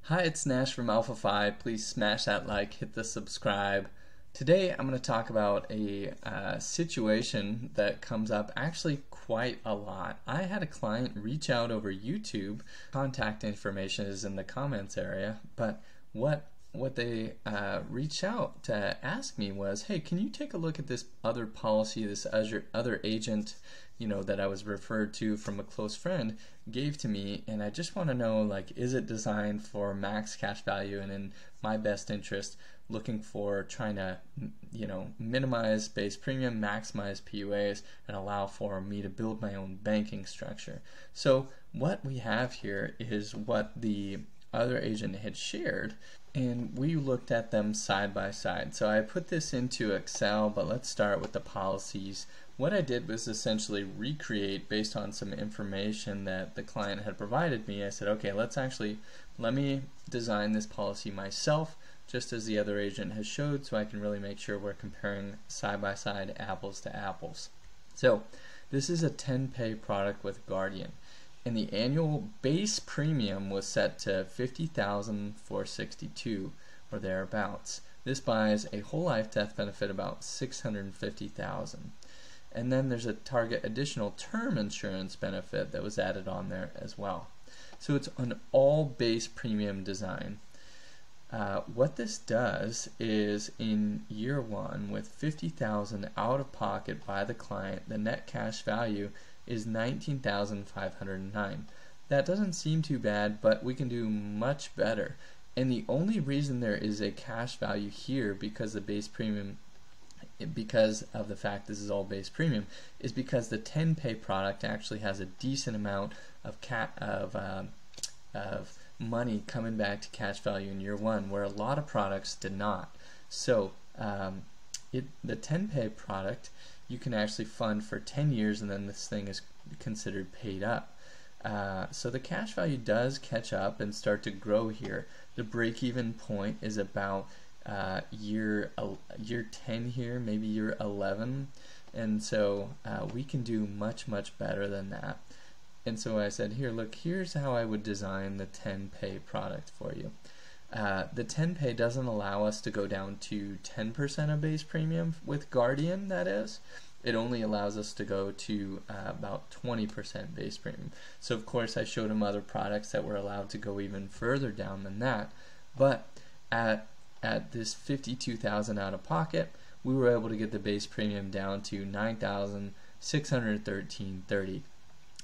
Hi, it's Nash from Alpha5. Please smash that like, hit the subscribe. Today I'm going to talk about a situation that comes up actually quite a lot. I had a client reach out over YouTube. Contact information is in the comments area, but what they reached out to ask me was, hey, can you take a look at this other policy, this other agent, that I was referred to from a close friend gave to me, and I just want to know, like, is it designed for max cash value and in my best interest, looking for trying to, minimize base premium, maximize PUAs, and allow for me to build my own banking structure. So what we have here is what the other agent had shared, and we looked at them side by side. So I put this into Excel, but let's start with the policies. What I did was essentially recreate based on some information that the client had provided me. I said, okay, let me design this policy myself, just as the other agent has showed, so I can really make sure we're comparing side by side, apples to apples. So this is a 10-pay product with Guardian, and the annual base premium was set to $50,462 or thereabouts. This buys a whole life death benefit about $650,000. And then there's a target additional term insurance benefit that was added on there as well. So it's an all base premium design. What this does is in year one, with $50,000 out of pocket by the client, the net cash value is $19,509. That doesn't seem too bad, but we can do much better. And the only reason there is a cash value here, because the base premium, because of the fact this is all base premium, is because the 10-pay product actually has a decent amount of money coming back to cash value in year one, where a lot of products did not. So the 10-pay product you can actually fund for 10 years, and then this thing is considered paid up. So the cash value does catch up and start to grow here. The break-even point is about year 10 here, maybe year 11, and so we can do much better than that. And so I said, here, look, here's how I would design the 10-pay product for you. The 10-pay doesn't allow us to go down to 10% of base premium with Guardian, that is. It only allows us to go to about 20% base premium. So of course I showed him other products that were allowed to go even further down than that, but at this $52,000 out of pocket, we were able to get the base premium down to $9,613.30,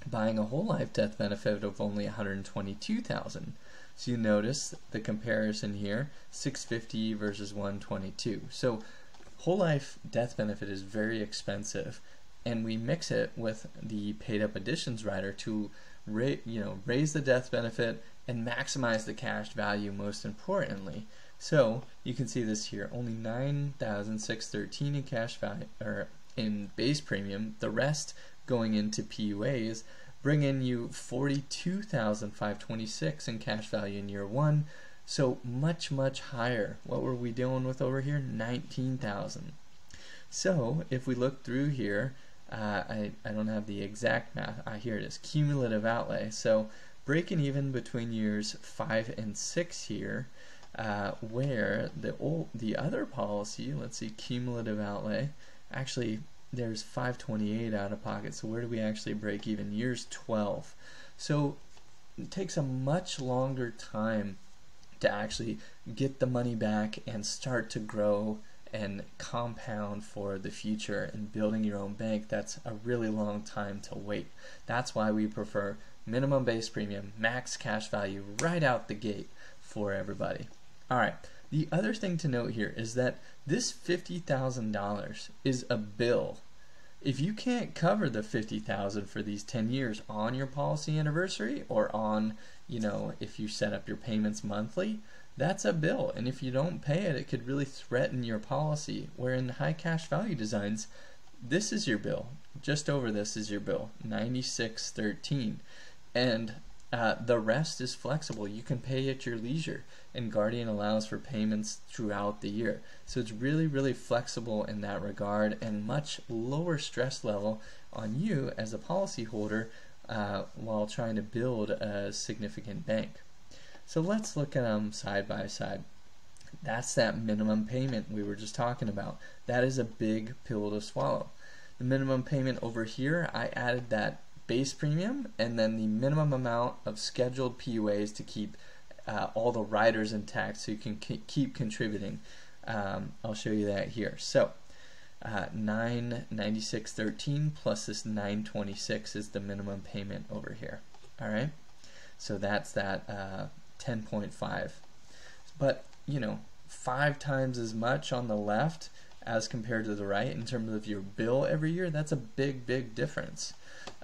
buying a whole life death benefit of only $122,000. So you notice the comparison here, $650 versus $122. So whole life death benefit is very expensive, and we mix it with the paid up additions rider to raise the death benefit and maximize the cash value, most importantly. So you can see this here, only $9,613 in cash value, or in base premium. The rest going into PUAs bring in you $42,526 in cash value in year one. So much higher. What were we dealing with over here? $19,000. So if we look through here, I don't have the exact math. Here it is, cumulative outlay. So breaking even between years 5 and 6 here. Where the other policy, let's see, cumulative outlay, actually there's $528 out of pocket. So where do we actually break even? Years 12. So it takes a much longer time to actually get the money back and start to grow and compound for the future and building your own bank. That's a really long time to wait. That's why we prefer minimum base premium, max cash value right out the gate for everybody. Alright, the other thing to note here is that this $50,000 is a bill. If you can't cover the $50,000 for these 10 years on your policy anniversary, or on, if you set up your payments monthly, that's a bill. And if you don't pay it, it could really threaten your policy. Where in high cash value designs, this is your bill. Just over this is your bill, $96.13. And the rest is flexible. You can pay at your leisure, and Guardian allows for payments throughout the year. So it's really flexible in that regard, and much lower stress level on you as a policyholder while trying to build a significant bank. So let's look at them side by side. That's that minimum payment we were just talking about. That is a big pill to swallow. The minimum payment over here, I added that base premium and then the minimum amount of scheduled PUAs to keep all the riders intact so you can keep contributing. I'll show you that here. So 996.13 plus this 926 is the minimum payment over here. All right, so that's that 10.5. But you know, 5 times as much on the left as compared to the right in terms of your bill every year. That's a big difference.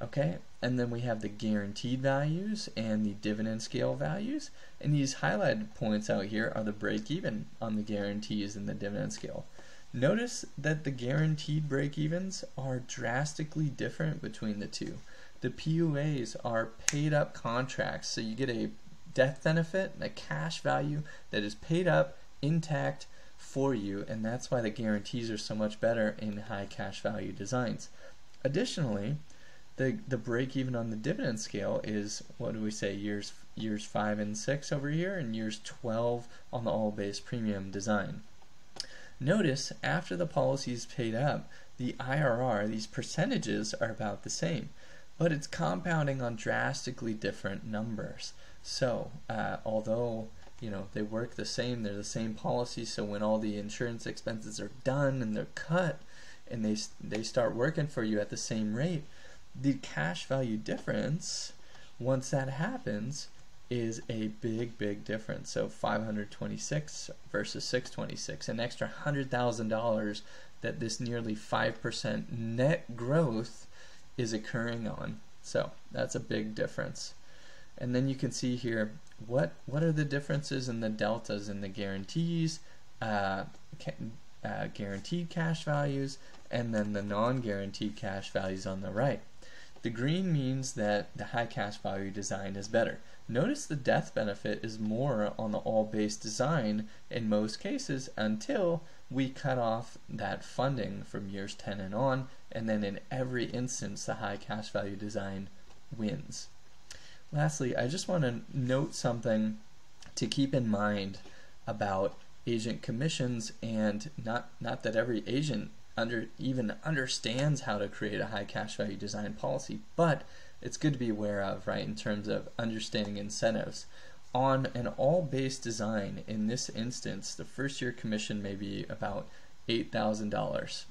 Okay, and then we have the guaranteed values and the dividend scale values, and these highlighted points out here are the break even on the guarantees and the dividend scale. Notice that the guaranteed break evens are drastically different between the two. The PUAs are paid up contracts, so you get a death benefit, a cash value that is paid up intact for you, and that's why the guarantees are so much better in high cash value designs. Additionally, the break even on the dividend scale is, what do we say, years 5 and 6 over here, and years 12 on the all base premium design. Notice after the policy is paid up, the IRR, these percentages are about the same, but it's compounding on drastically different numbers. So although you know they work the same, they're the same policy, so when all the insurance expenses are done and they're cut and they start working for you at the same rate, the cash value difference once that happens is a big difference. So 526 versus 626, an extra $100,000 that this nearly 5% net growth is occurring on. So that's a big difference. And then you can see here what are the differences in the deltas in the guarantees, guaranteed cash values, and then the non-guaranteed cash values on the right. The green means that the high cash value design is better. Notice the death benefit is more on the all-base design in most cases until we cut off that funding from years 10 and on, and then in every instance the high cash value design wins. Lastly, I just want to note something to keep in mind about agent commissions, and not that every agent even understands how to create a high cash value design policy, but it's good to be aware of, right, in terms of understanding incentives. On an all-base design, in this instance, the first year commission may be about $8,000.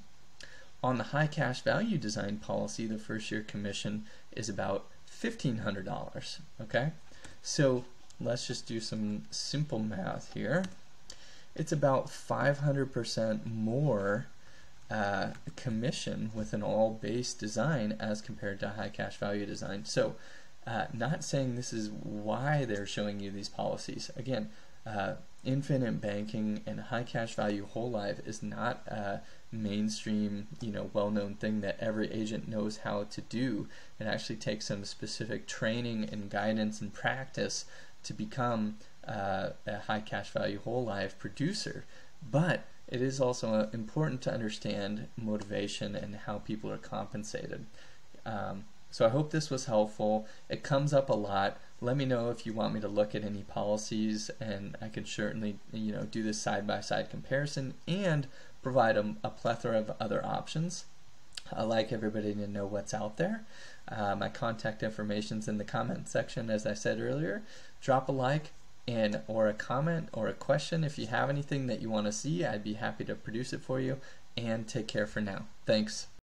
On the high cash value design policy, the first year commission is about $1,500. Okay, so let's just do some simple math here. It's about 500% more commission with an all-base design as compared to a high cash value design. So not saying this is why they're showing you these policies. Again, infinite banking and high cash value whole life is not a mainstream, well-known thing that every agent knows how to do. It actually takes some specific training and guidance and practice to become a high cash value whole life producer. But it is also important to understand motivation and how people are compensated. So I hope this was helpful. It comes up a lot. Let me know if you want me to look at any policies, and I can certainly do this side-by-side comparison and provide a plethora of other options. I like everybody to know what's out there. My contact information is in the comment section, as I said earlier. Drop a like or a comment or a question. If you have anything that you want to see, I'd be happy to produce it for you. And take care for now. Thanks.